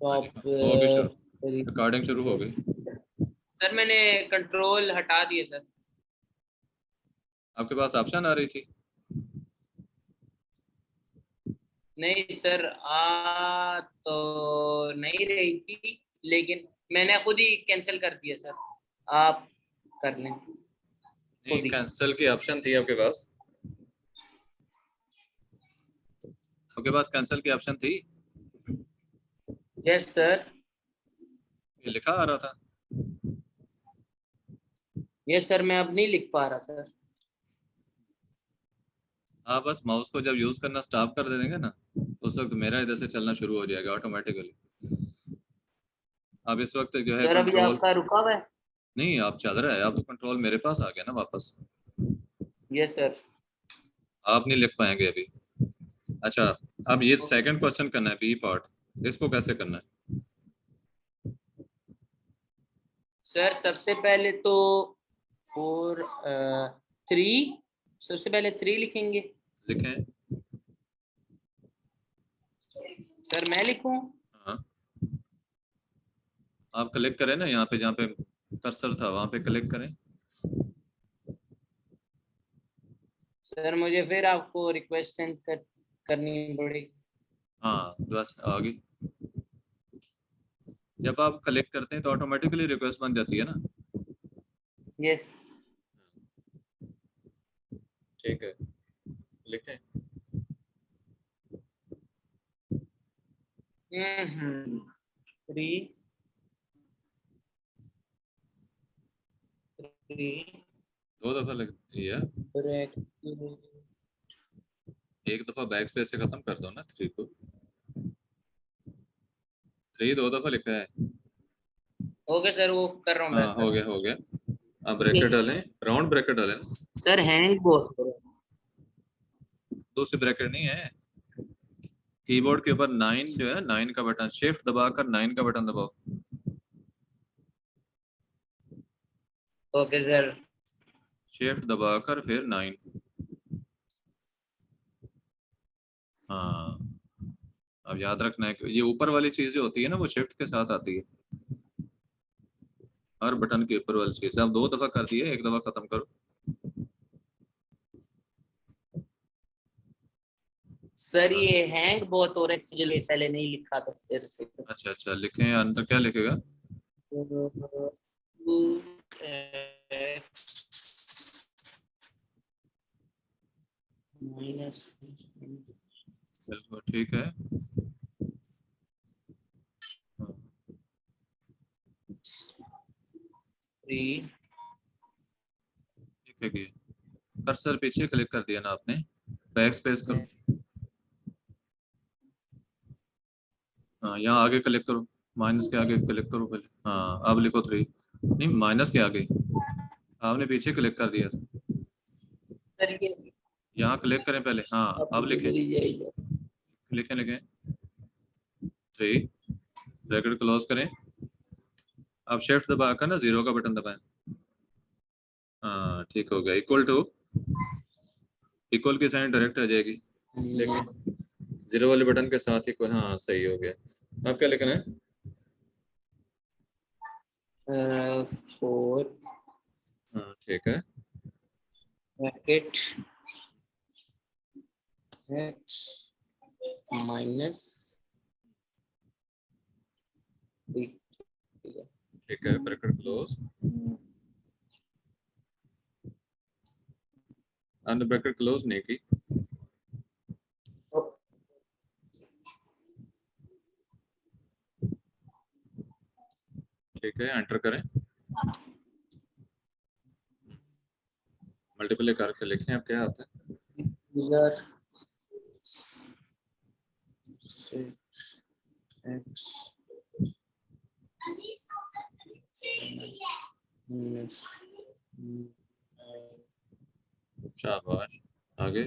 तो हाँ आप जी, हो गई शुरू, रिकॉर्डिंग शुरू हो गई। सर मैंने कंट्रोल हटा दिए सर। आपके पास ऑप्शन आ रही थी? नहीं सर, तो नहीं रही थी, लेकिन मैंने खुद ही कैंसिल कर दिया सर। आप कर लें नहीं, खुद ही। कैंसिल की ऑप्शन थी आपके पास? आपके पास कैंसिल की ऑप्शन थी? Yes sir. ये लिखा आ रहा था। यस सर, मैं अब नहीं लिख पा रहा सर। आप बस माउस को जब यूज करना स्टॉप कर दे देंगे ना, तो उस वक्त मेरा इधर से चलना शुरू हो जाएगा ऑटोमेटिकली। आप इस वक्त जो है सर अभी कंट्रोल, आपका रुका हुआ है। नहीं आप चल रहा है, आप तो कंट्रोल मेरे पास आ गया ना वापस। Yes sir. आप नहीं लिख पाएंगे अभी। अच्छा, अब ये ओके सेकंड क्वेश्चन करना है, बी पार्ट, इसको कैसे करना है? सर, सबसे पहले तो 3, सबसे पहले 3 लिखेंगे। लिखें। सर मैं लिखूं? हाँ, आप क्लिक करें ना यहाँ पे, जहाँ पे कर्सर था वहां पे क्लिक करें। सर मुझे फिर आपको रिक्वेस्ट सेंड करनी पड़ेगी। हाँ बस आ गई। जब आप क्लिक करते हैं तो ऑटोमेटिकली रिक्वेस्ट बन जाती है ना। यस। ठीक है, लिखें। 3 3 दो दफा लिख दिया, एक दफा बैक स्पेस से खत्म कर दो ना थ्री को। थ्री दो दफा लिखा है। ओके सर, वो कर रहा हूँ, हाँ बैक कर हो रहा गया हो गया। अब ब्रैकेट हूँ। डालें, राउंड ब्रैकेट डालें ना, सर हैंग बहुत हो रहा है। दूसरी ब्रैकेट नहीं है। कीबोर्ड के ऊपर 9 जो है, 9 का बटन, शिफ्ट दबाकर 9 का बटन दबाओ। Okay sir. शिफ्ट दबाकर फिर 9। हाँ, अब याद रखना है कि ये ऊपर वाली चीजें होती है ना, वो शिफ्ट के साथ आती है। हर बटन के ऊपर वाली चीज आप दो दफा कर दिए, एक दफा खत्म करो। सर ये हैंग बहुत हो रहा है, इसलिए पहले नहीं लिखा था फिर से। अच्छा अच्छा, लिखें अंदर क्या लिखेगा? माइनस बिल्कुल ठीक है। हाँ, 3। ठीक है कि कर्सर पीछे क्लिक कर दिया ना आपने, बैक स्पेस करो। हाँ, यहाँ आगे क्लिक करो, माइनस के आगे क्लिक करो पहले। हाँ अब लिखो 3, नहीं माइनस के आगे, आपने पीछे क्लिक कर दिया था। सर ये यहाँ क्लिक करें पहले, हाँ अब अपनी लिखें। चली जाएगी। लिखें लिखें 3, ब्रैकेट क्लोज करें। अब शिफ्ट दबाकर ना 0 का बटन दबाएं। हाँ ठीक हो गया, इक्वल टू, इक्वल की साइन डायरेक्ट आ जाएगी। लेकिन 0 वाले बटन के साथ इक्वल, हाँ सही हो गया। अब क्या लिखना है? 4 हाँ ठीक है। Bracket x minus 3। ठीक है, ब्रैकेट क्लोज, अंदर ब्रैकेट क्लोज नहीं की। ठीक है, एंटर करें। मल्टीप्लाई करके लिखें, अब क्या आता है? यूजर 6x माइनस शाबाश, आगे।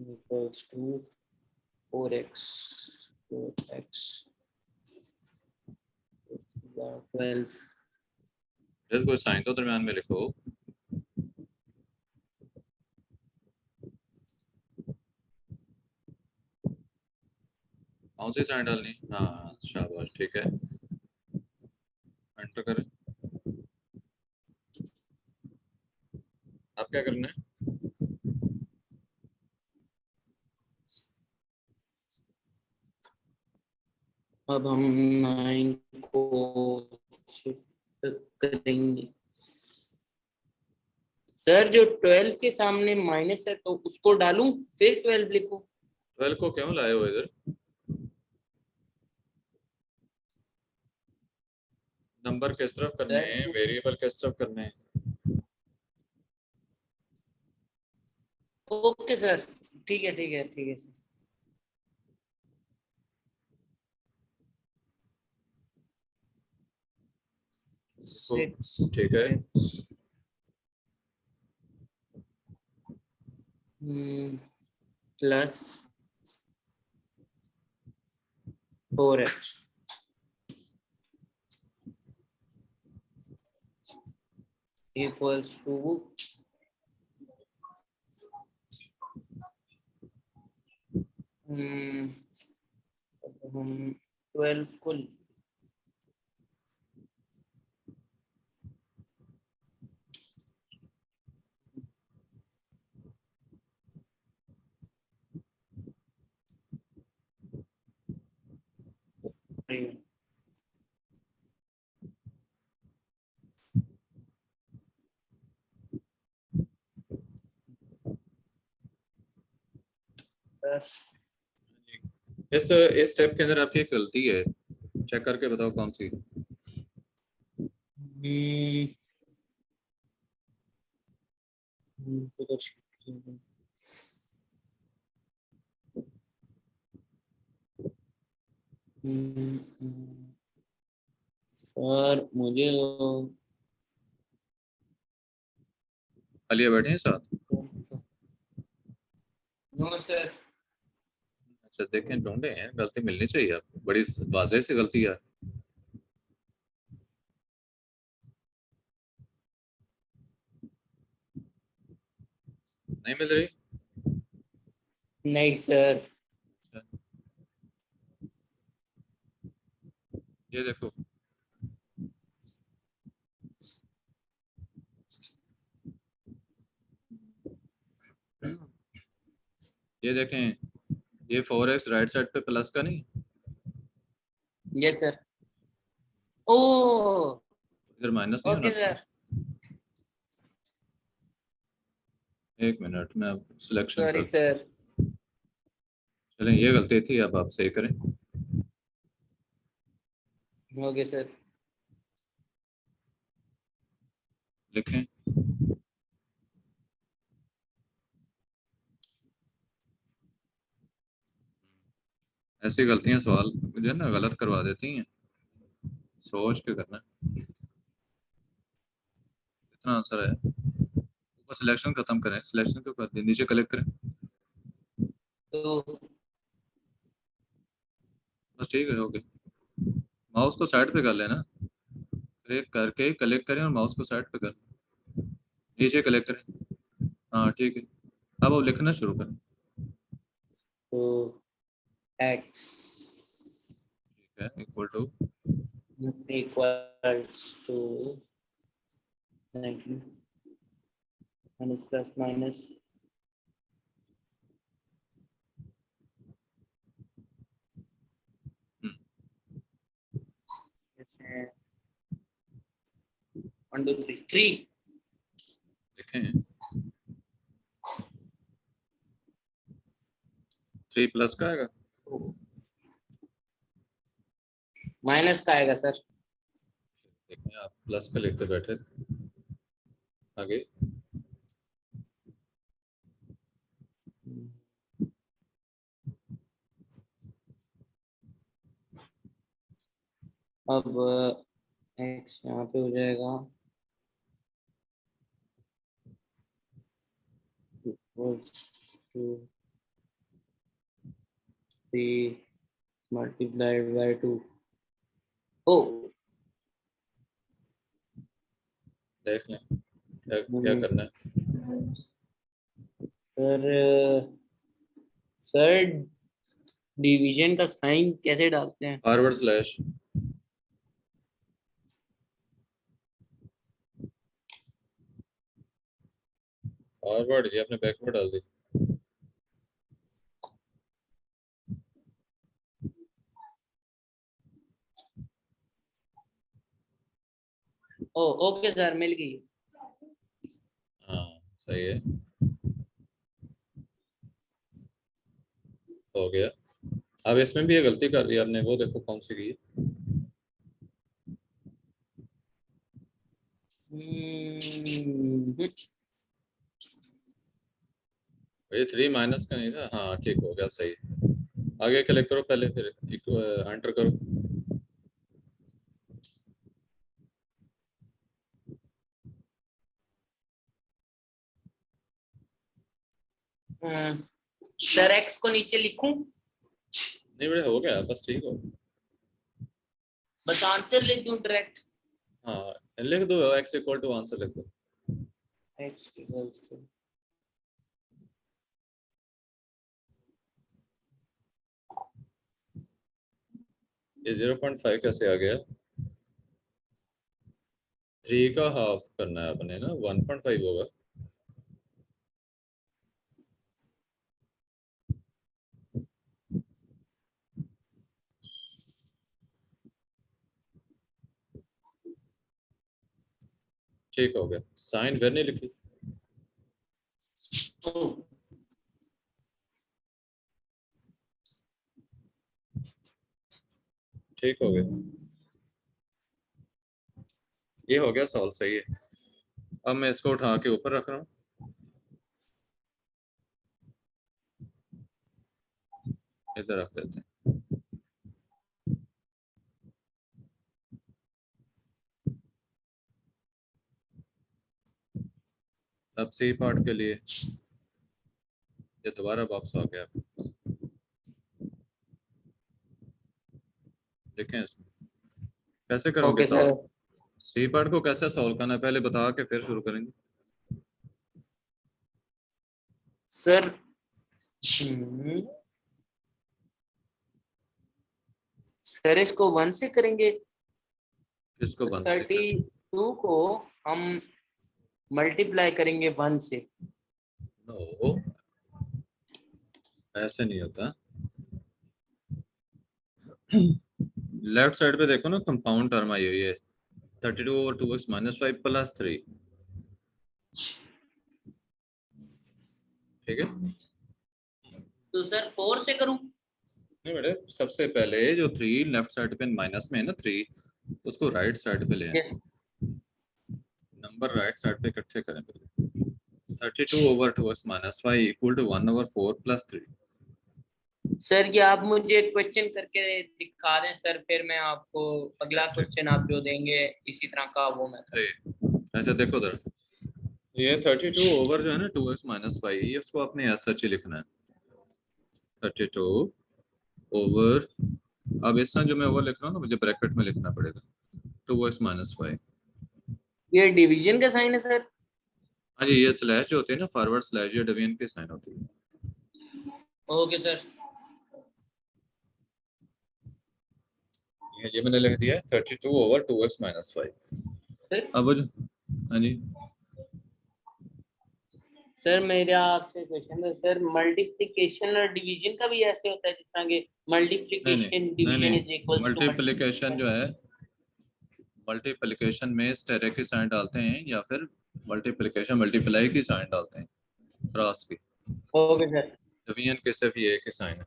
equals to 4x 12। जैसे कोई साइन तो दरम्यान में लिखो। कौन सी साइन डालनी? हाँ शाबाश, ठीक है, एंटर करें। आप क्या करना है? अब हम 9 को शिफ्ट करेंगे। सर जो 12 के सामने माइनस है तो उसको डालूं फिर 12 लिखूं? 12 को क्यों लाए हो इधर? नंबर किस तरफ करने सर हैं, वेरिएबल किस तरफ करने हैं? ओके सर, ठीक है ठीक है ठीक है सर। इसको 6 ठीक है, प्लस 4x इक्वल्स टू हम 12 को इस स्टेप के अंदर आपकी एक गलती है, चेक करके बताओ कौन सी? सर मुझे आलिया बैठे हैं साथ? No sir. अच्छा देखें, ढूंढे हैं, गलती मिलनी चाहिए आपको, बड़ी वाज़ेह सी गलती है। नहीं मिल रही? नहीं सर। ये देखो, ये देखें, ये 4x राइट साइड पे प्लस का नहीं, यस सर। ओ इधर माइनस नहीं होना ओके था। सर। एक मिनट में अब सिलेक्शन सॉरी कर, सर। चलें, ये गलती थी, अब आप सही करें। Okay sir. लिखें, ऐसी गलतियां सवाल मुझे ना गलत करवा देती हैं, सोच के करना। इतना आंसर है, ऊपर सिलेक्शन खत्म करें, सिलेक्शन क्यों कर दी, नीचे क्लिक करें, तो बस ठीक है, ओके। माउस को साइड पे कर लेना, क्लिक करके क्लिक करें और माउस को साइड पे कर, नीचे क्लिक करें, हाँ ठीक है। अब लिखना शुरू करें। तो x ठीक है, equal to, equals to 19 minus plus minus one two three three. लिखें 3 प्लस का आएगा, माइनस का आएगा सर। देखें आप प्लस का लिखते बैठे थे, आगे अब x यहाँ पे हो जाएगा equals to 3 multiplied by 2। ओ देख लें क्या क्या करना है। सर सर डिवीजन का साइन कैसे डालते हैं? Forward slash. फॉरवर्ड ये आपने बैकवर्ड डाल दी। ओ ओके सर, मिल गई। हाँ सही है, हो गया। अब इसमें भी ये गलती कर दी आपने, वो देखो कौन सी की है। हम्म, ये 3 माइनस का नहीं था, हाँ ठीक हो गया, सही। आगे कलेक्ट करो पहले, फिर एंटर करो। सर एक्स को नीचे लिखूं? नहीं बड़े, हो गया बस, ठीक हो। बस आंसर लिख दूं डायरेक्ट? हाँ लिख दो, x इक्वल टू आंसर लिख दो। एक्स इक्वल्स टू, ये 0.5 कैसे आ गया? 3 का हाफ करना है अपने ना, 1.5 होगा। ठीक हो गया, साइन फिर नहीं लिखी। ठीक हो गया, ये हो गया सॉल्व, सही है। अब मैं इसको उठा के ऊपर रख रहा हूँ, इधर रख देते हैं। अब सी पार्ट के लिए ये दोबारा बॉक्स आ गया, देखें इसमें कैसे करोगे okay solve. Sir. C part को कैसे सॉल्व करना है पहले बता के फिर शुरू करेंगे। सर सर इसको 1 से करेंगे? इसको बंद से कर। 32 को हम मल्टीप्लाई करेंगे 1 से। नो, ऐसे नहीं होता। लेफ्ट साइड पे देखो ना, कंपाउंड टर्म आई हुई है, 32/2x - 5 + 3। ठीक है, तो सर 4 से करूं? नहीं बेटे, सबसे पहले जो 3 लेफ्ट साइड पे माइनस में है ना 3, उसको राइट साइड पे ले आए, यस नंबर राइट साइड पे इकट्ठे करें पहले। 32/2x - 5 = 1/4 + 3। सर, ये आप मुझे क्वेश्चन करके दिखा दें सर, फिर मैं आपको अगला ठीक, क्वेश्चन आप जो देंगे इसी तरह का वो मैं सही। करूँ। अच्छा देखो जरा, ये 32 ओवर जो है ना 2x - 5, ये उसको आपने ऐसा ही लिखना है, 32 ओवर। अब इस तरह जो मैं ओवर लिख रहा हूँ ना, मुझे ब्रैकेट में लिखना पड़ेगा 2x - 5। ये डिवीजन का साइन है सर? हाँ जी, ये स्लैश जो होती है ना, फॉरवर्ड स्लैश, ये डिवीजन की साइन होती है। Okay sir. ये मैंने लिख दिया 32/2x - 5। सर अब वो जो, हाँ जी, सर मेरा आपसे क्वेश्चन है सर, मल्टीप्लिकेशन और डिवीजन का भी ऐसे होता है जिस तरह के नहीं नहीं, मल्टीप्लिकेशन नहीं डिवीजन इज नहीं, इक्वल्स टू मल्टीप्लिकेशन जो है, मल्टीप्लिकेशन में स्टेरिक की साइन डालते हैं, या फिर मल्टीप्लिकेशन मल्टीप्लाई की साइन डालते हैं, क्रॉस की। Okay sir. डिवीजन के सिर्फ ये एक ही साइन है।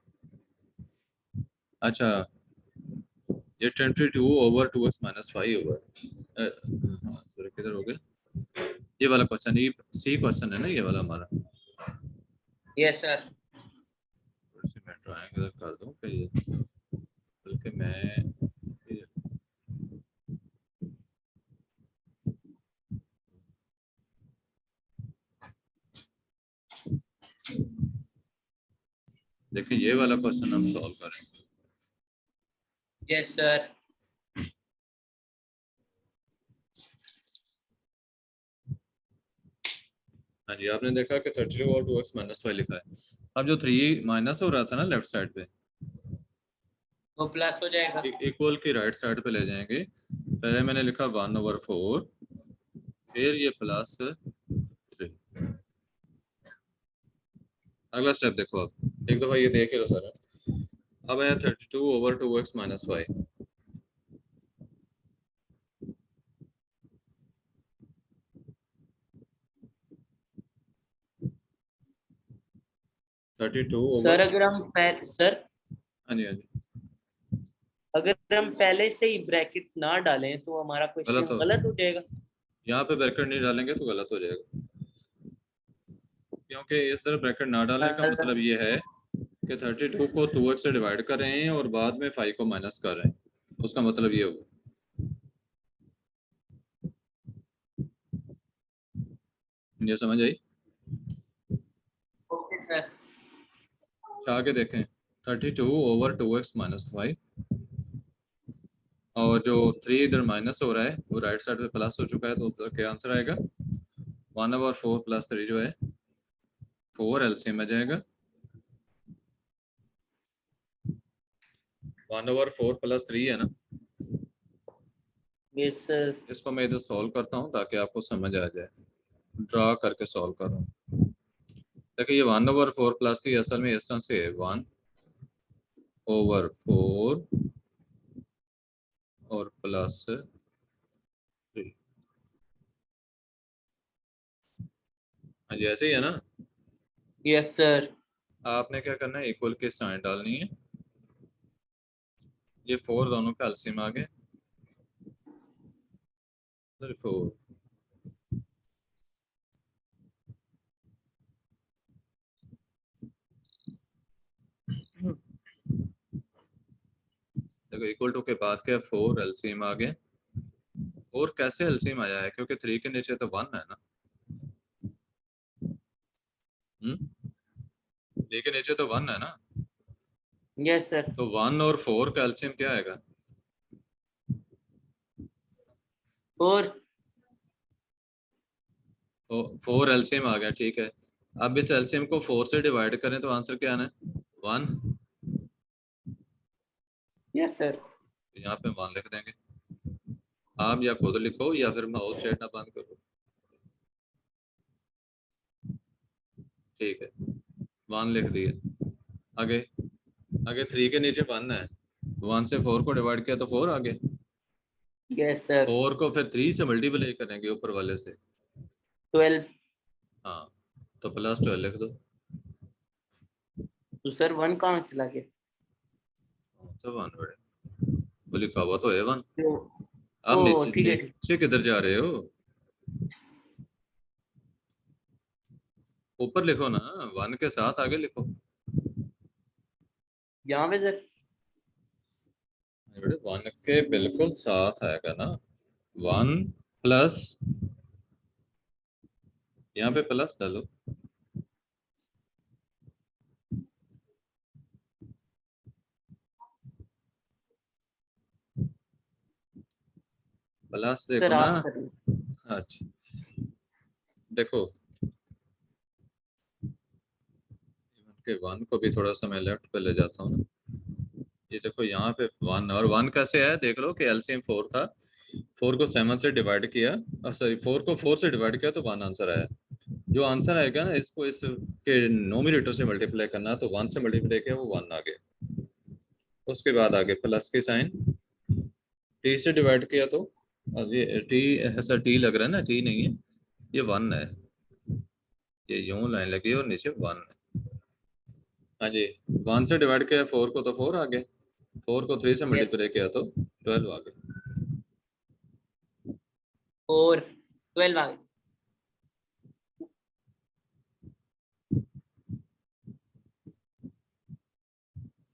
अच्छा, ये 22/2x - 5 होगा। हाँ सॉरी, किधर हो गया ये वाला क्वेश्चन, ये सी क्वेश्चन है ना ये वाला हमारा। Yes sir. थोड़ी मैं ड्राइंग इधर कर दूं फिर ये, बल्कि मैं देखिए ये वाला क्वेश्चन हम सॉल्व करेंगे। Yes sir. हाँ जी, आपने देखा कि 32/2x - 5 लिखा है। अब जो 3 माइनस हो रहा था ना लेफ्ट साइड पे, वो प्लस हो जाएगा। इक्वल की राइट साइड पे ले जाएंगे। पहले मैंने लिखा 1/4, फिर ये प्लस 3। अगला स्टेप देखो, आप एक दफा ये देख लो सर। अब है 32/2x - 5। 32 सर ओवर, अगर हम सर हाँ जी हाँ जी, अगर हम पहले से ही ब्रैकेट ना डालें तो हमारा गलत क्वेश्चन हो, गलत हो जाएगा। यहाँ पे ब्रैकेट नहीं डालेंगे तो गलत हो जाएगा, क्योंकि इस तरह ब्रैकेट ना डालने का मतलब ये है कि 32 को 2x से डिवाइड कर रहे हैं और बाद में 5 को माइनस कर रहे हैं, उसका मतलब ये होगा। ये समझ आई? Okay sir. आगे देखें, 32/2x - 5, और जो 3 इधर माइनस हो रहा है वो राइट साइड पे प्लस हो चुका है, तो उसका क्या आंसर आएगा? 1/4 + 3 जो है 4 एलसीएम आ जाएगा। 1/4 + 3 है ना, यस सर। इसको मैं इधर सॉल्व करता हूँ ताकि आपको समझ आ जाए, ड्रा करके सॉल्व कर रहा हूँ। देखिए ये 1/4 + 3 असल में इस तरह से है, 1/4 और प्लस 3। हाँ जी ऐसे ही है ना। Yes sir. आपने क्या करना है, इक्वल के साइन डालनी है। ये 4 दोनों का एलसीएम आ गया, 4। देखो इक्वल टू के बाद क्या, 4 एलसीएम आ गया। 4 कैसे एलसीएम आया है, क्योंकि 3 के नीचे तो 1 है ना। 3 के नीचे तो 1 है ना, यस सर। तो 1 और 4 का एलसीएम क्या आएगा? 4। 4 एलसीएम आ गया, ठीक है। अब इस एलसीएम को 4 से डिवाइड करें तो आंसर क्या आना है? 1। Yes sir. यहाँ पे 1 लिख देंगे। आप या खुद लिखो या फिर माउस चेयरना बंद करो, ठीक है। 1 लिख दिए। आगे, आगे 3 के नीचे 1 है, 1 से 4 को डिवाइड किया तो 4 आ गया। Yes sir. 4 को फिर 3 से मल्टीप्लाई करेंगे ऊपर वाले से, 12। हाँ, तो +12 लिख दो। तो सर 1 कहाँ चला गया? सब 1 बड़े, वो लिखा हुआ तो है 1। तो आप ओ नीचे ठीक है ठीक। नीचे किधर जा रहे हो? ऊपर लिखो ना, 1 के साथ आगे लिखो। यहाँ पे सर। बेटे 1 के बिल्कुल साथ आएगा ना, 1 प्लस, यहाँ पे प्लस डालो। प्लस देखो सर ना। आप कर लो। अच्छा देखो, के 1 को भी थोड़ा सा मैं लेफ्ट पे ले जाता हूँ ना। ये देखो यहाँ पे 1, और 1 कैसे है देख लो कि एलसीएम 4 था, 4 को 7 से डिवाइड किया, सॉरी 4 को 4 से डिवाइड किया तो 1 आंसर आया। जो आंसर आएगा ना, इसको इस के नोमिनेटर से मल्टीप्लाई करना, तो 1 से मल्टीप्लाई किया वो 1 आ गया। उसके बाद आगे प्लस के साइन, टी से डिवाइड किया तो, अब ये टी ऐसा टी लग रहा है ना, टी नहीं है, ये 1 है। ये यूं लाइन लगी है और नीचे 1 है। हाँ जी, 1 से डिवाइड किया 4 को तो 4 आ गया, 4 को 3 से यस। मल्टीप्लाई किया तो 12 आ गया। और 12 आ गए।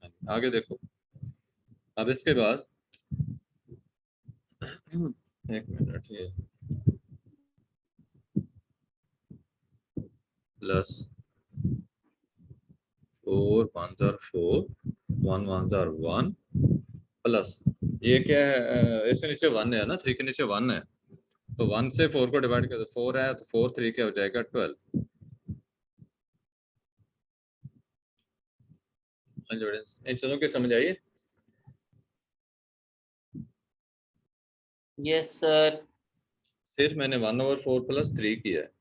हाँ जी, आगे देखो। अब इसके बाद एक मिनट, ये प्लस 4 1 जार 4, 1 1 जार 1 प्लस, ये क्या है, इसके नीचे 1 है ना, 3 के नीचे 1 है, तो 1 से 4 को डिवाइड किया तो 4 है, तो 4 3 क्या हो जाएगा 12। इन चीजों की समझ आइए। Yes sir. सिर्फ मैंने 1/4 प्लस 3 किया है।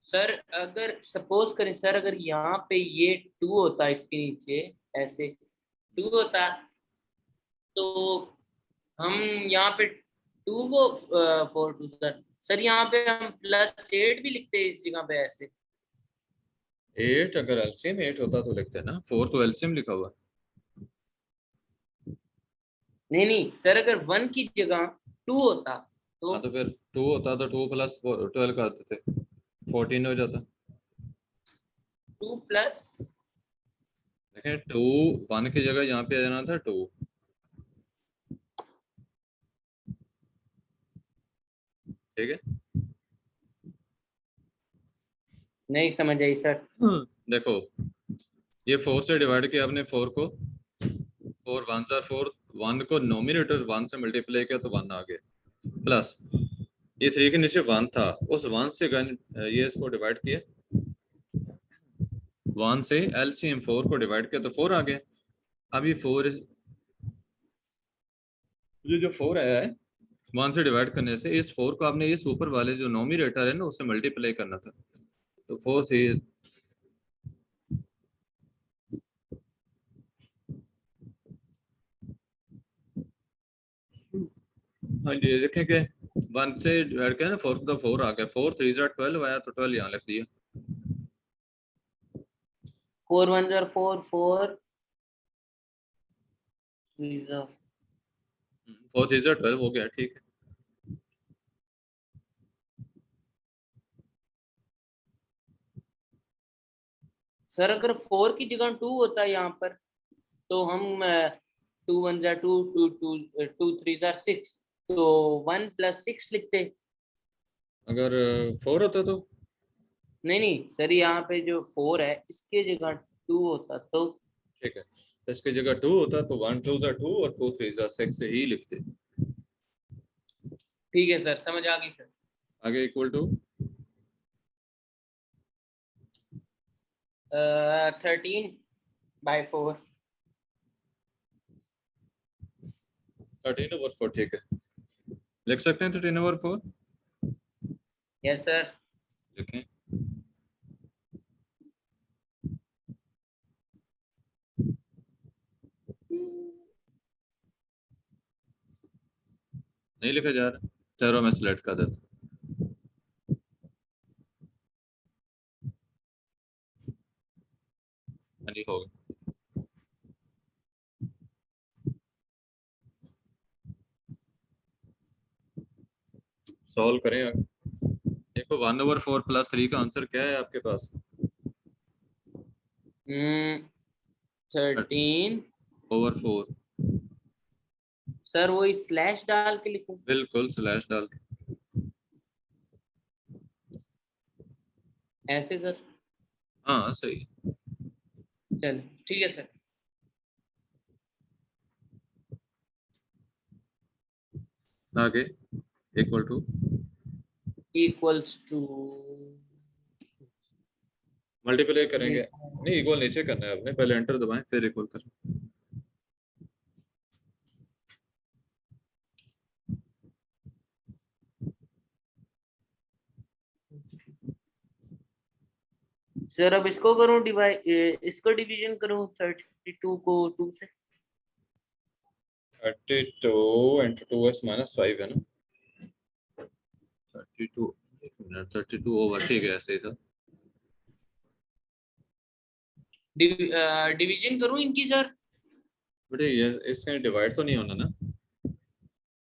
सर अगर सपोज करें सर, अगर यहाँ पे ये 2 होता इसके नीचे, ऐसे 2 होता, तो हम यहाँ पे 2 को 4 2 सर, सर यहाँ पे हम +8 भी लिखते हैं इस जगह पे ऐसे। 8 अगर एलसीएम 8 होता तो लिखते हैं ना, 4 तो एलसीएम लिखा हुआ है। नहीं नहीं सर, अगर 1 की जगह 2 होता तो। हाँ तो फिर 2 होता तो 2 प्लस 12 करते थे, 14 हो जाता। 2 प्लस। देखें 2 1 की जगह यहाँ पे आ जाना था 2। ठीक है। नहीं समझ आई सर। देखो ये 4 से डिवाइड किया आपने 4 को, 4 1 4 4, 1 को नोमिनेटर 1 से मल्टीप्लाई किया तो 1 आ गया, प्लस ये 3 के नीचे 1 था, उस 1 से ये इसको डिवाइड किया, 1 से एलसीएम 4 को डिवाइड किया तो 4 आ गया। अब ये 4, ये जो 4 आया है 1 से डिवाइड करने से, इस 4 को आपने इस ऊपर वाले जो नोमिनेटर है ना उससे मल्टीप्लाई करना था, तो 4 थी। हाँ जी देखें कि 1 से डिवाइड किया ना 4 तो 4 आ गया, 4 3 12 आया तो 12 यहाँ लिख दिया। 4 1 4 4 4 3 12 हो गया, ठीक है। सर अगर 4 की जगह 2 होता है यहाँ पर, तो हम 2 1 2 2 2 2 3 6, तो 1 + 6 लिखते। अगर 4 होता तो नहीं नहीं सर, यहाँ पे जो 4 है इसके जगह 2 होता तो। ठीक है, तो इसकी जगह 2 होता तो 1 2 2 और 2 3 6 ही लिखते। ठीक है सर, समझ आ गई सर। आगे इक्वल टू 13/4। 13/4, ठीक है, लिख सकते हैं 13/4। Yes sir. लिखें। नहीं लिखा जा रहा, चलो मैं सिलेक्ट कर देता। नहीं होगा, सॉल्व करें आगे। देखो 1/4 प्लस 3 का आंसर क्या है आपके पास? 13। 4/4। सर वही स्लैश डाल के लिखूं? बिल्कुल स्लैश डाल के। ऐसे सर? हाँ सही। चलो ठीक है सर। आगे equal to equals to. Multiply करेंगे, नहीं इक्वल नीचे करना है आपने, पहले एंटर दबाएं फिर इक्वल करें। सर अब इसको करूं डिवाइड, इसको डिवीजन करूं 32 को 2 से? 32 इंटू 2x -5 है ना, 32, 32 ओवर, ठीक है ऐसे ही था। डिवीजन करूं इनकी सर? बेटे ये इसका डिवाइड तो नहीं होना ना,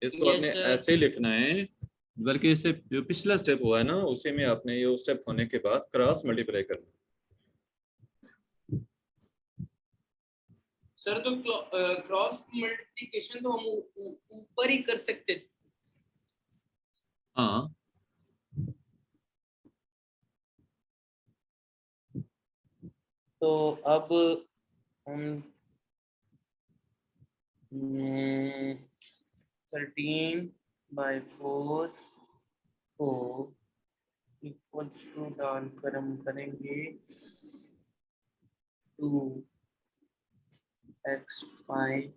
इसको यस आपने सर। ऐसे ही लिखना है, बल्कि इससे जो पिछला स्टेप हुआ है ना उसी में आपने ये स्टेप होने के बाद क्रॉस मल्टीप्लाई करना। सर तो क्रॉस मल्टीप्लिकेशन तो हम ऊपर ही कर सकते। हाँ तो अब हम 13/4 को इक्वल्स टू डालकर हम करेंगे 2x5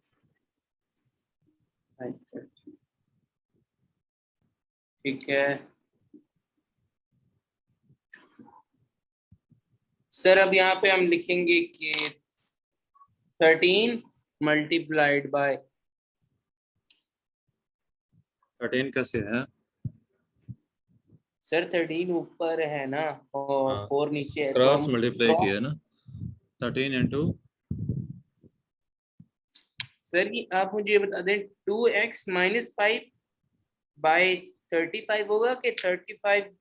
ठीक है सर, अब यहाँ पे हम लिखेंगे कि 13 मल्टीप्लाइड बाय 13 कैसे है? सर 13 ऊपर है ना और हाँ, 4 नीचे है, तो क्रॉस हम मल्टीप्लाई किया है ना, 13 इंटू सर ये आप मुझे ये बता दें 2x माइनस 5 बाय 35 होगा कि 35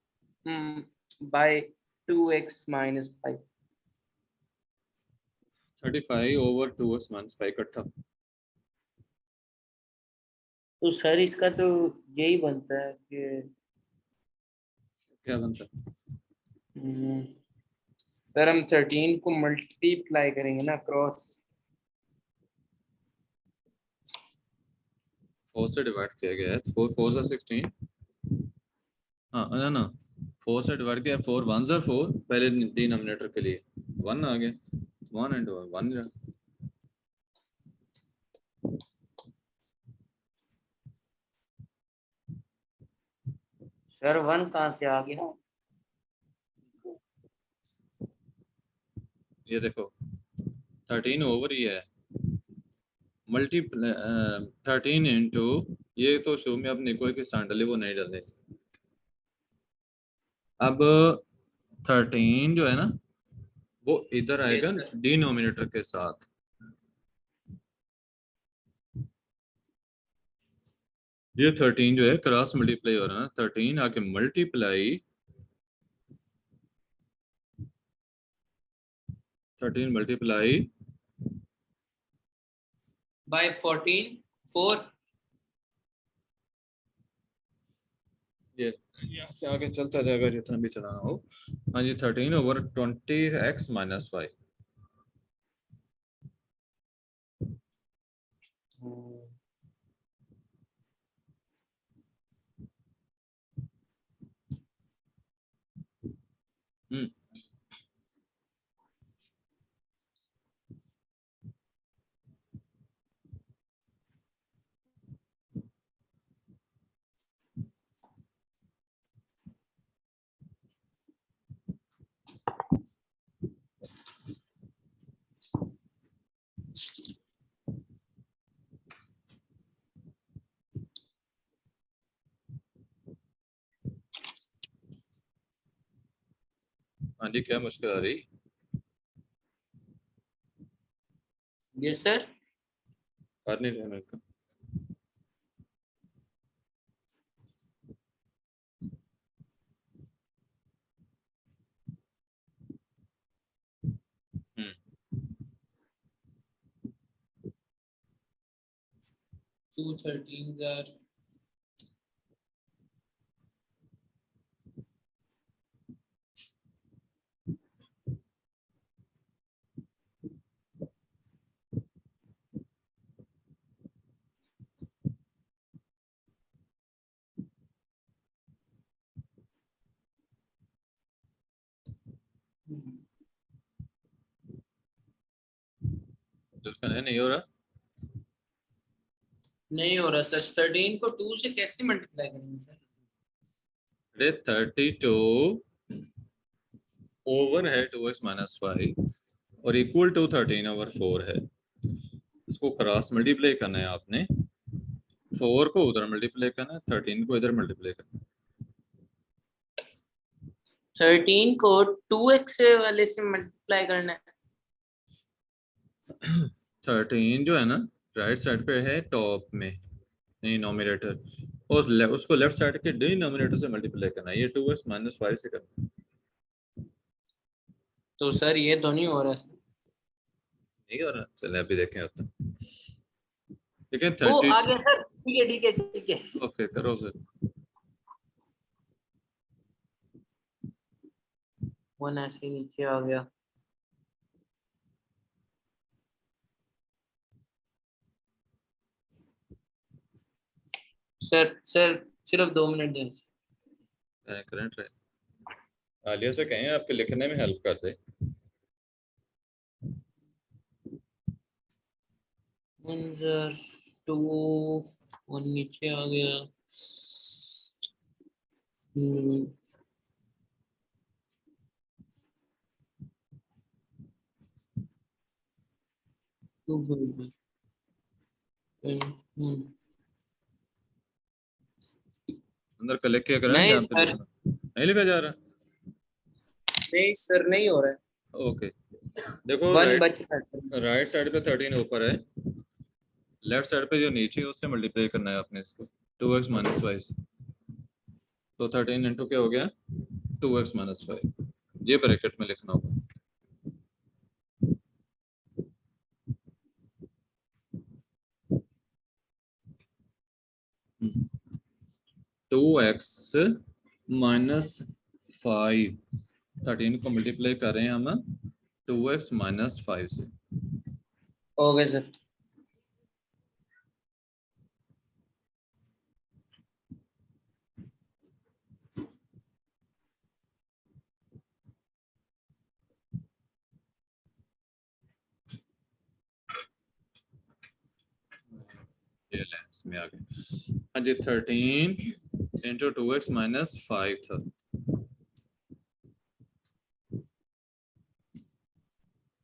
bye 2x minus 5? 35 over 2x minus 5 इकट्ठा। तो सर इसका तो यही बनता है कि क्या बनता है? हम्म, सर हम 13 को मल्टीप्लाई करेंगे ना क्रॉस 4 से डिवाइड किया गया है, 4 4 से 16। हाँ ना ना, 4 से डिवाइड किया, 4 1 से 4 पहले डिनोमिनेटर के लिए 1 आ गया, 1 इंटू 1। सर 1 कहाँ से आ गया? ये देखो 13 ओवर ही है, मल्टीप्लाई 13 इंटू, ये तो शुरू में अपने कोई के साइन डाले वो नहीं डालते। अब 13 जो है ना वो इधर ये आएगा सर डिनोमिनेटर के साथ। ये 13 जो है क्रॉस मल्टीप्लाई हो रहा है ना, 13 आके मल्टीप्लाई 13 मल्टीप्लाई बाय 14 4 ये यहाँ से आगे चलता जाएगा जितना भी चलाना हो। हाँ जी, 13 ओवर 20x माइनस 5। हम्म हाँ जी, क्या मुश्किल आ रही? ये सर कर नहीं रहे मेरे को। हम्म 2 13 are उसका नहीं हो रहा। नहीं हो रहा सर। 13 को 2 से कैसे मल्टीप्लाई करेंगे सर? अरे 32 ओवर है 2x माइनस 5 और इक्वल टू 13 ओवर 4 है। इसको क्रॉस मल्टीप्लाई करना है आपने, 4 को उधर मल्टीप्लाई करना है, 13 को इधर मल्टीप्लाई करना 13 को 2x वाले से मल्टीप्लाई करना है। है। 13 जो है ना राइट साइड पे है टॉप में, नहीं नोमिनेटर, और उसको लेफ्ट साइड के डिनोमिनेटर से मल्टीप्लाई करना है, ये 2x माइनस 5 से करना है। तो सर ये तो नहीं हो रहा सर। नहीं हो रहा, चले अभी देखें अब तो। ठीक है ओ 30। आ गया सर, ठीक है ठीक है ठीक है। ओके करो फिर। 1 ऐसे नीचे आ गया। सर सर सिर्फ 2 मिनट दें। करंट रहे, आलिया से कहें आपके लिखने में हेल्प कर दे। 1 2 और नीचे आ गया। हम्म, तो बोल रही। हम्म, अंदर कलेक्ट किया करा, नहीं यहाँ पे सर, लिखना नहीं लिखा जा रहा। नहीं सर, नहीं हो रहा है। ओके, देखो वन राइट, बच रहा है। राइट साइड पे 13 ऊपर है, लेफ्ट साइड पे जो नीचे है उससे मल्टीप्लाई करना है आपने इसको 2x माइनस वाई से। तो 13 इंटू क्या हो गया 2x माइनस वाई, ये ब्रैकेट में लिखना होगा। 2x माइनस 5, 13 को मल्टीप्लाई कर रहे हैं हम 2x माइनस 5 से। Okay sir. ये लेंस में आ गए। हाँ जी, 13 इंटू 2x माइनस 5 था,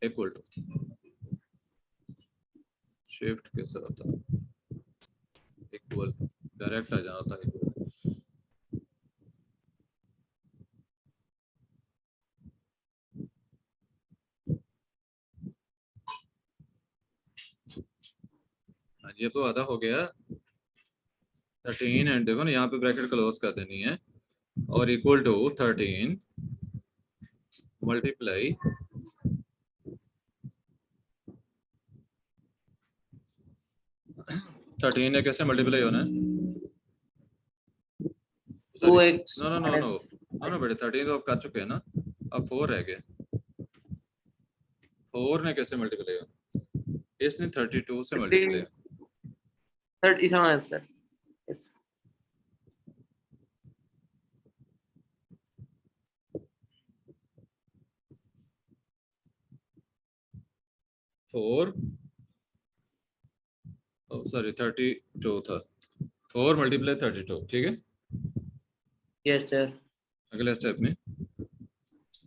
इक्वल टू शिफ्ट कैसे होता है, इक्वल डायरेक्ट आ जाता है इक्वल। हाँ जी, अब तो आधा हो गया। 13 एंड देखो ना यहाँ पे ब्रैकेट क्लोज कर देनी है, और इक्वल टू 13 मल्टीप्लाई 13 है, कैसे मल्टीप्लाई होना है, two sorry x no no no no minus. No no बेटे, 13 तो आप कर चुके हैं ना, अब 4 रह गए। 4 ने कैसे मल्टीप्लाई होना, इसने 32 से मल्टीप्लाई होना। 30, हाँ सर। Yes. 4 सॉरी 32 था, 4 मल्टीप्लाई 32, ठीक है। Yes sir. अगले स्टेप में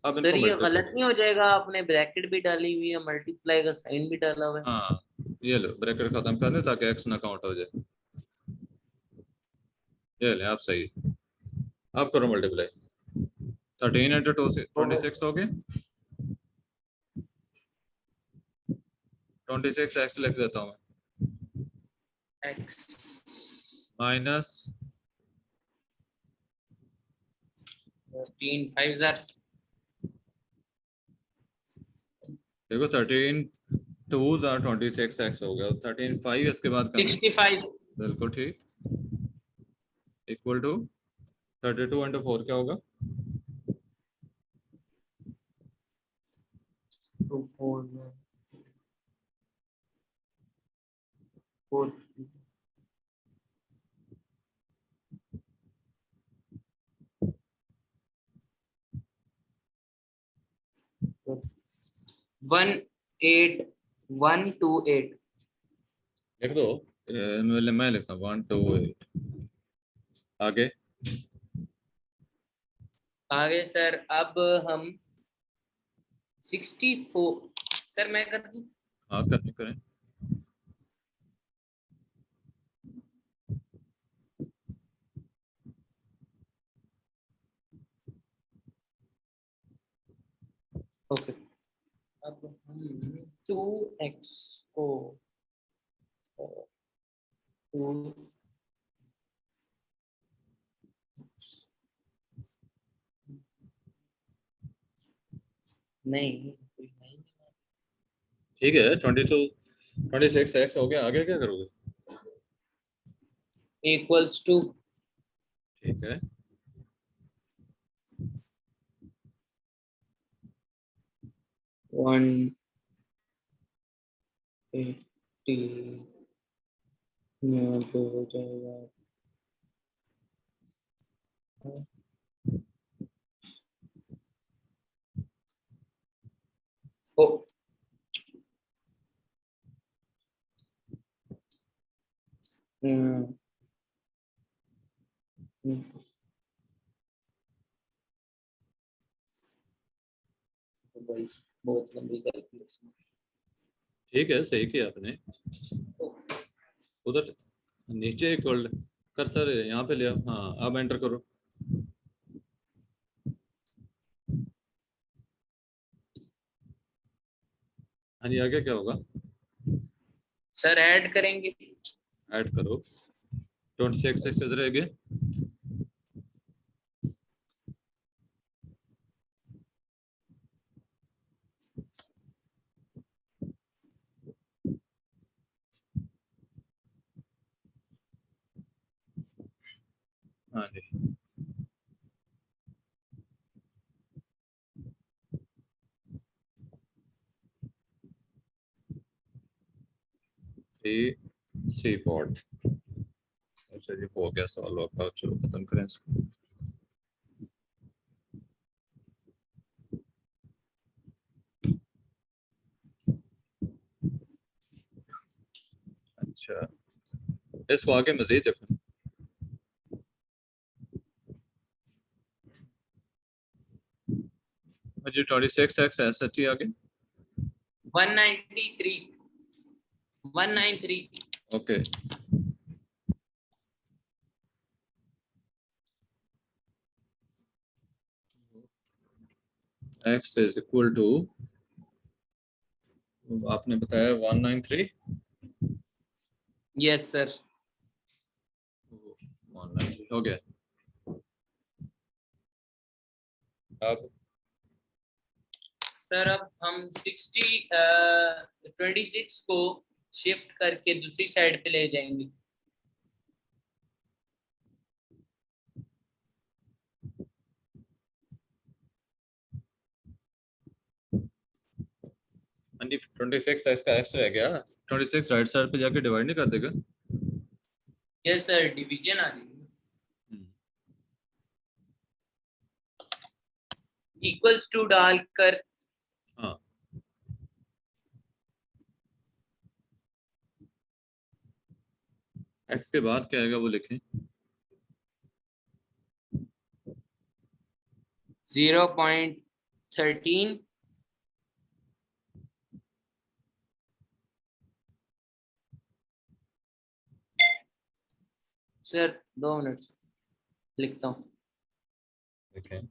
अब सर इनको ये मल्टीप्लाई गलत करें। नहीं हो जाएगा? आपने ब्रैकेट भी डाली हुई है, मल्टीप्लाई का साइन भी डाला हुआ है। हाँ, ये लो ब्रैकेट खत्म कर दे ताकि एक्स ना काउंट हो जाए। ये ले आप सही, आप करो मल्टीप्लाई। 13 इंटू 2 से 26 हो गए, 26 एक्स लिख देता हूँ मैं, एक्स माइनस 13 5 जार देखो 13 2s आर 26 एक्स हो गया, 13 5 इसके बाद करना है। 65। बिल्कुल ठीक, इक्वल टू 32 इंटू 4 क्या होगा, 2 4 4 1 8 1 2 8। लिख दो। मैं लिखता हूँ 1 2 8, आगे आगे सर अब हम 64। सर मैं कर दूं? हाँ करने करें। ओके। अब हम 2x को 2 नहीं नहीं ठीक है, 22 26 एक्स हो गया, आगे क्या करोगे, इक्वल्स टू ठीक है 180 यहाँ पे हो जाएगा। ओ बहुत लंबी कैलकुलेशन। ठीक है, सही किया आपने। उधर नीचे एक कर्सर यहाँ पे ले आओ। हाँ, अब एंटर करो। हाँ जी, आगे क्या होगा? सर ऐड करेंगे। ऐड करो। 26 x किधर है गए? हाँ जी, सी पॉड। अच्छा जी, हो गया सॉल्व आपका। चलो खत्म करें इसको। अच्छा, इसको आगे मजीद देखो। जी 26 x ऐसा ही आगे। 193 193। Okay, x is equal to, आपने बताया 193। Yes sir. 193 हो गया। अब सर अब हम 26 को शिफ्ट करके दूसरी साइड पे ले जाएंगे। हाँ जी, 26 x का x रह गया। 26 राइट साइड पे जाके डिवाइड नहीं कर देगा? यस सर, डिवीजन आ जाएगी। इक्वल्स टू डालकर हाँ, x के बाद क्या आएगा वो लिखें। 0.13 सर 2 मिनट लिखता हूँ। लिखें।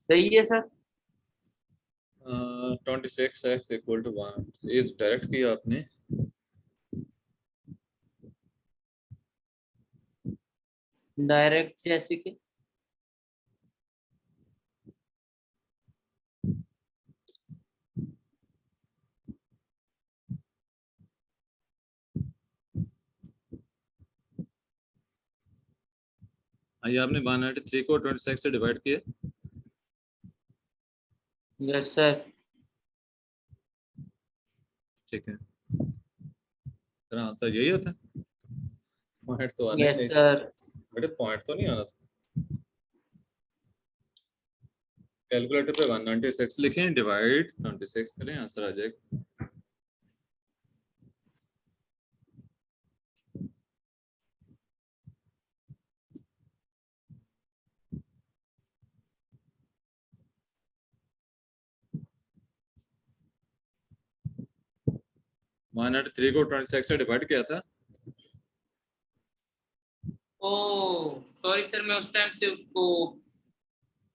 सही है सर। 26 x इक्वल टू 1, ये डायरेक्ट किया आपने। डायरेक्ट जैसे कि ये आपने 193 को 26 से डिवाइड किया। Yes sir. ठीक है, तेरा आंसर यही होता है। पॉइंट तो आने ही यस नहीं। सर। बेटे पॉइंट तो नहीं आना था। कैलकुलेटर पे 196 लिखें, डिवाइड 26 करें, आंसर आ जाएगा। वन एट थ्री को 26 से डिवाइड किया था। ओ सॉरी सर, मैं उस टाइम से उसको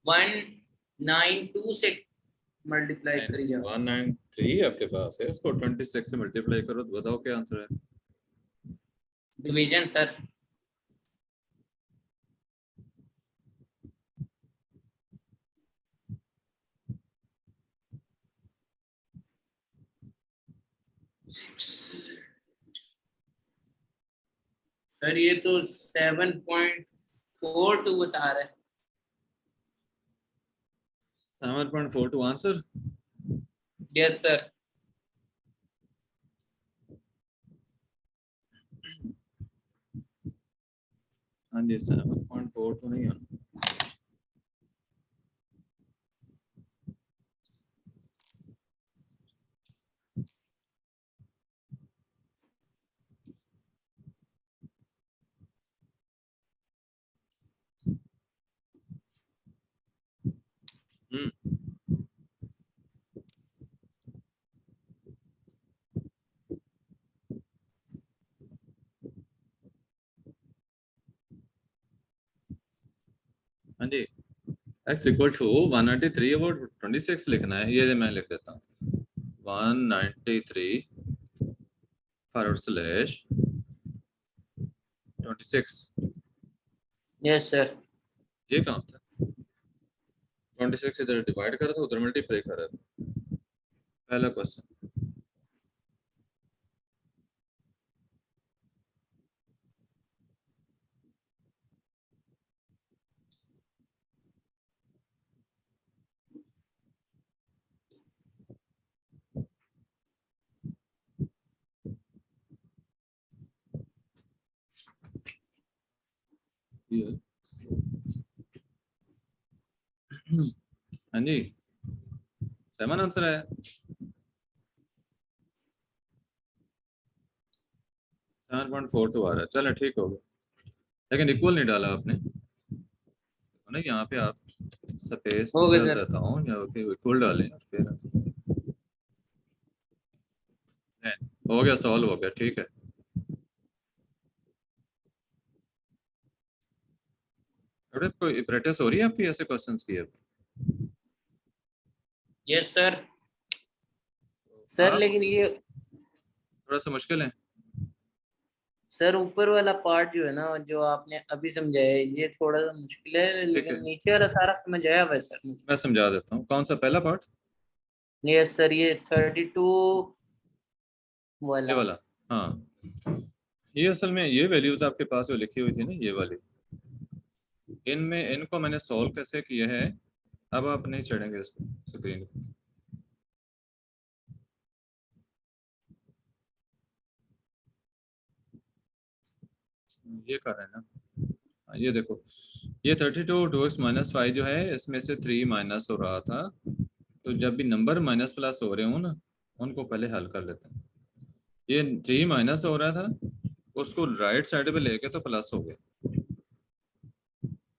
192 से मल्टीप्लाई करी जाओ। 193 आपके पास है, उसको 26 से मल्टीप्लाई करो तो बताओ क्या आंसर है। Division sir. सर ये तो 7.42 बता रहा है। 7.42 आंसर। Yes sir. हाँ जी, 7.42 4 तो नहीं है। हाँ जी, x इक्वल टू 193 और 26 लिखना है। ये मैं लिख देता हूँ 193 फॉरवर्ड स्लैश 26। Yes sir. ये काम था, 26 इधर डिवाइड करा था, उधर मल्टीप्लाई करा था। पहला क्वेश्चन। हाँ जी, 7 आंसर है। 7.42 आ रहा है। चलो ठीक हो गया, लेकिन इक्वल नहीं डाला आपने ना। यहाँ पे आप स्पेस हो गया डाल सर। देता हूँ या इक्वल डालें फिर हो गया, सॉल्व हो गया। ठीक है, अरे कोई प्रैक्टिस हो रही है आपकी ऐसे क्वेश्चंस की? अब यस सर। सर आप लेकिन ये थोड़ा सा मुश्किल है। सर ऊपर वाला पार्ट जो है ना, जो आपने अभी समझाया है, ये थोड़ा सा मुश्किल है, ठीक है, लेकिन नीचे वाला सारा समझ आया हुआ है सर मुझे। मैं समझा देता हूँ। कौन सा पहला पार्ट? यस सर, ये 32 ये वाला। वाला। हाँ, ये असल में ये वैल्यूज आपके पास जो लिखी हुई थी ना, ये वाली, इनमें इनको मैंने सॉल्व कैसे किया है। अब आप नहीं चढ़ेंगे इस स्क्रीन पे। ये कर रहे हैं ना। हाँ, ये देखो, ये 32 2x-5 जो है, इसमें से 3 माइनस हो रहा था। तो जब भी नंबर माइनस प्लस हो रहे हो ना, उनको पहले हल कर लेते हैं। ये 3 माइनस हो रहा था, उसको राइट साइड पे लेके तो प्लस हो गया।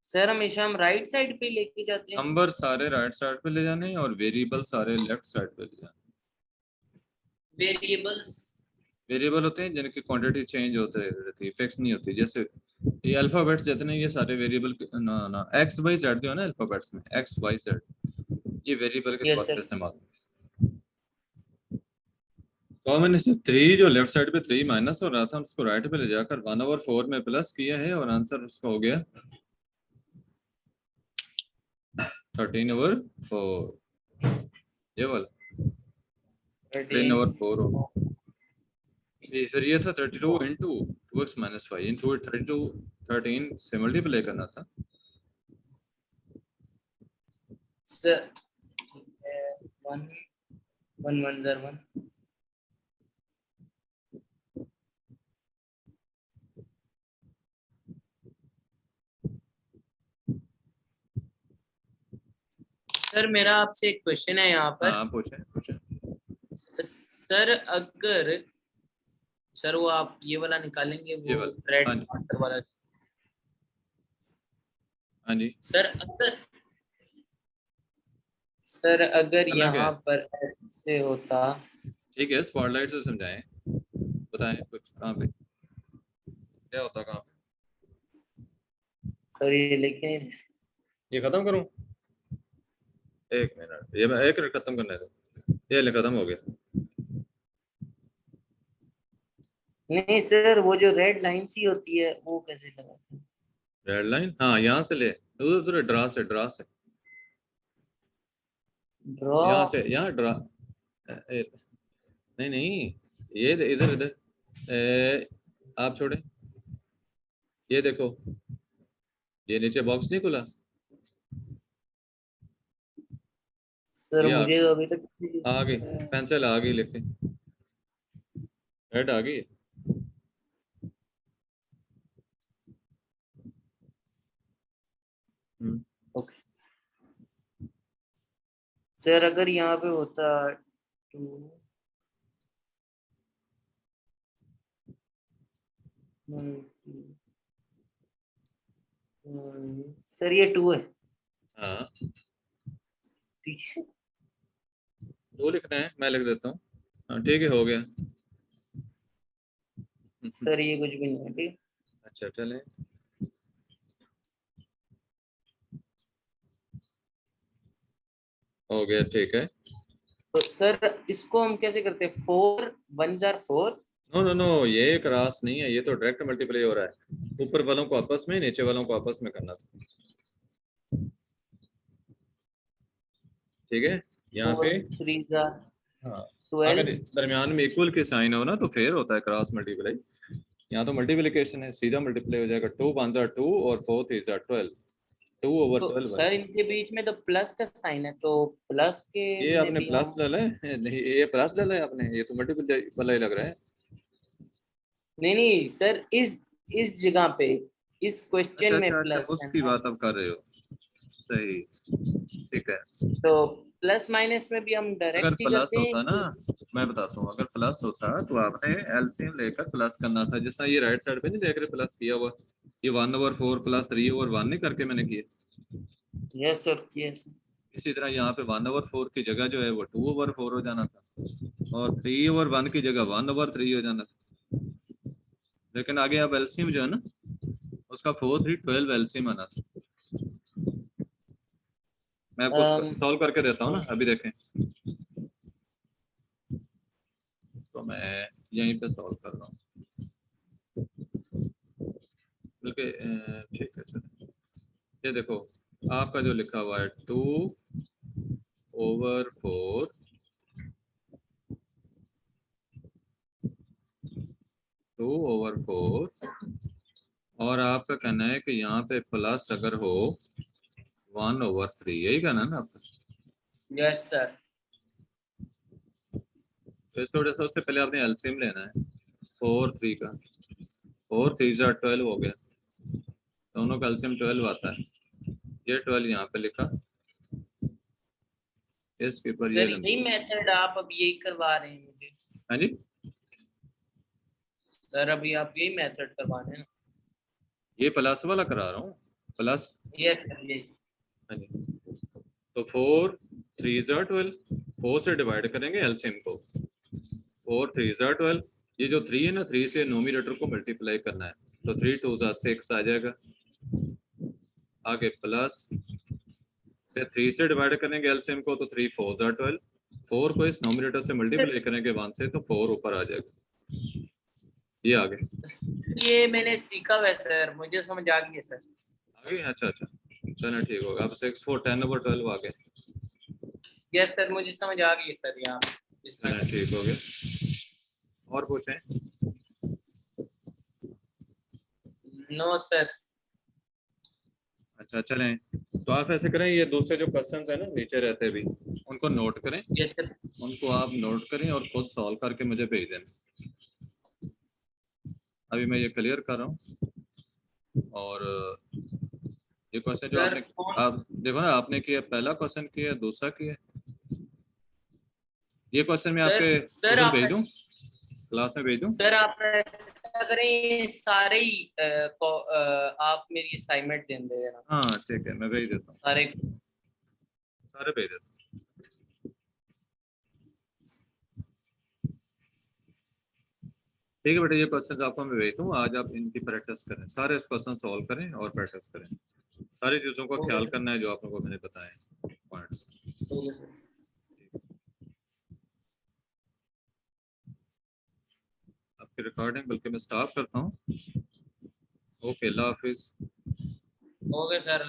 सर हमेशा हम राइट साइड पे लेके जाते हैं। नंबर सारे राइट साइड पे ले जाने हैं और वेरिएबल सारे लेफ्ट साइड पे ले जाने। वेरिएबल्स। वेरिएबल होते हैं जिनकी क्वांटिटी चेंज होते रहती है, फिक्स नहीं होती। जैसे ये अल्फाबेट्स जितने, ये सारे वेरिएबल ना ना एक्स वाई जेड जो है ना अल्फाबेट्स में, एक्स वाई जेड, ये वेरिएबल के यस तौर पे सर। इस्तेमाल होते हैं। तो मैंने से 3 जो लेफ्ट साइड पे 3 माइनस हो रहा था, उसको राइट पे ले जाकर 1/4 में प्लस किया है, और आंसर उसका हो गया 13/4। ये वाला 13/4 हो गया। फिर ये था 32 इंटू 2x-5 इंटू 32 13 से मल्टीप्लाई करना था। Sir 1 1 1 sir 1। सर मेरा आपसे एक क्वेश्चन है यहाँ पर। हाँ, पूछे पूछे। सर अगर सर वो आप ये वाला निकालेंगे, ये वो वाला, रेड हाँ जी, मार्कर वाला। हाँ जी। सर अगर अलग है, यहाँ पर ऐसे होता। ठीक है, स्पॉटलाइट से समझाएं, बताएं कुछ कहाँ पे क्या होता, कहाँ सर ये लेकिन पे। ये खत्म करूँ? एक मिनट, ये मैं एक मिनट खत्म करने दो। ये ले, खत्म हो गया। नहीं सर, वो जो रेड लाइन सी होती है वो कैसे लगाते हैं? रेड लाइन, हाँ, यहाँ से ले, उधर उधर ड्रा से, ड्रा से, ड्रॉ। यहाँ से, यहाँ ड्रा। नहीं नहीं, ये इधर इधर, आप छोड़े, ये देखो, ये नीचे बॉक्स नहीं खुला, सर ये मुझे तो अभी तक आ गई, पेंसिल आ गई लेके, रेड आ गई। ओके सर, अगर यहाँ पे होता 2 सर ये 2 है। हाँ ठीक है 2 लिखना है, मैं लिख देता हूँ। हाँ ठीक है, हो गया। सर ये कुछ भी नहीं है। ठीक अच्छा चले, हो गया, ठीक है। तो सर इसको हम कैसे करते हैं? 4 1 जार 4। नो नो नो, ये क्रॉस नहीं है, ये तो डायरेक्ट मल्टीप्लाई हो रहा है। ऊपर वालों को आपस में, नीचे वालों को आपस में करना था। ठीक है, यहाँ 4 पे 3 जार हाँ, अगर 12। दरमियान में इक्वल के साइन हो ना तो फिर होता है क्रॉस मल्टीप्लाई। यहाँ तो मल्टीप्लिकेशन है, सीधा मल्टीप्लाई हो जाएगा। 2 1 जार 2 और 4 3 जार 12, 2 ओवर तो 12 है। सर इनके बीच में तो प्लस का साइन है, तो प्लस के ये में आपने भी प्लस हम। डाला है? नहीं, ये प्लस डाला है आपने, ये तो मल्टीपल वाला ही लग रहा है। नहीं नहीं सर, इस जगह पे इस अच्छा क्वेश्चन में अच्छा अच्छा, प्लस है उसकी ना। बात आप कर रहे हो, सही, ठीक है। तो प्लस माइनस में भी हम अगर डायरेक्ट ही प्लस करते हैं होता ना, कि। मैं बताता हूँ, अगर प्लस होता तो आपने एलसीएम लेकर प्लस करना था। जैसा ये राइट साइड पे नहीं देख रहे प्लस किया हुआ, ये 1/4 प्लस 3/1 नहीं करके मैंने किया। Yes sir, yes. इसी तरह यहाँ पे 1/4 की जगह जो है वो 2/4 हो जाना था, और 3/1 की जगह 1/3 हो जाना था। लेकिन आगे अब एलसीएम जो है ना, उसका 4 3 12 एलसीएम आना था। मैं आपको सॉल्व करके देता हूँ ना, अभी देखें। तो मैं यहीं पे सॉल्व कर रहा हूँ, बल्कि ठीक है चलो। ये देखो, आपका जो लिखा हुआ है 2/4, 2/4, और आपका कहना है कि यहाँ पे प्लस अगर हो 1/3, यही कहना है ना आपका। Yes sir. तो इस वजह से सबसे पहले आपने एलसीएम लेना है 4 3 का। 4 3 जार 12 हो गया, दोनों का एलसीएम 12 आता है। ये 12 यहाँ पे लिखा, इसके ऊपर ये सर लंबी। यही मेथड आप अब यही करवा रहे हैं मुझे? हाँ जी, सर अभी आप यही मेथड करवा रहे हैं ना? ये प्लस वाला करा रहा हूँ, प्लस। यस सर, यही। हाँ जी, तो 4 3 जार 12, 4 से डिवाइड करेंगे एलसीएम को। 4 3 जार 12, ये जो 3 है ना, 3 से नोमिनेटर को मल्टीप्लाई करना है, तो 3 2 जार 6 आ जाएगा। आगे प्लस, फिर 3 से डिवाइड करेंगे एलसीएम को, तो 3 4 जार 12, 4 को इस नोमिनेटर से मल्टीप्लाई करेंगे 1 से, तो 4 ऊपर आ जाएगा। ये आगे ये मैंने सीखा हुआ है सर, मुझे समझ आ गई है सर। आगे, अच्छा अच्छा, चलो ठीक होगा। अब 6 4 10/12 आ गए। यस सर, मुझे समझ आ गई है सर यहाँ इसमें। चलो ठीक हो गया, और पूछें? No sir. अच्छा चलें, तो आप ऐसे करें, ये दूसरे जो क्वेश्चंस हैं ना नीचे रहते भी, उनको नोट करें। Yes sir. उनको आप नोट करें और खुद सॉल्व करके मुझे भेज दें। अभी मैं ये क्लियर कर रहा हूँ। और ये क्वेश्चन जो सर आपने, कौन? आप देखो ना, आपने किया, पहला क्वेश्चन किया, दूसरा किया। ये क्वेश्चन मैं सर आपके सर उधर आप भेज दूँ, क्लास में भेज दूँ? सर आप ऐसा करें, ये सारे ही आप मेरी असाइनमेंट दे देना। हाँ ठीक है, मैं भेज देता हूँ, सारे। सारे भेज देता हूँ। ठीक है बेटा, ये क्वेश्चन आपको मैं भेजता हूँ, आज आप इनकी प्रैक्टिस करें, सारे क्वेश्चन सॉल्व करें और प्रैक्टिस करें। सारी चीज़ों का ओके ख्याल सर। करना है जो आप लोगों को मैंने बताया पॉइंट्स। Okay sir. आपकी रिकॉर्डिंग बल्कि मैं स्टॉप करता हूँ। ओके, अल्लाह हाफिज़। Okay sir.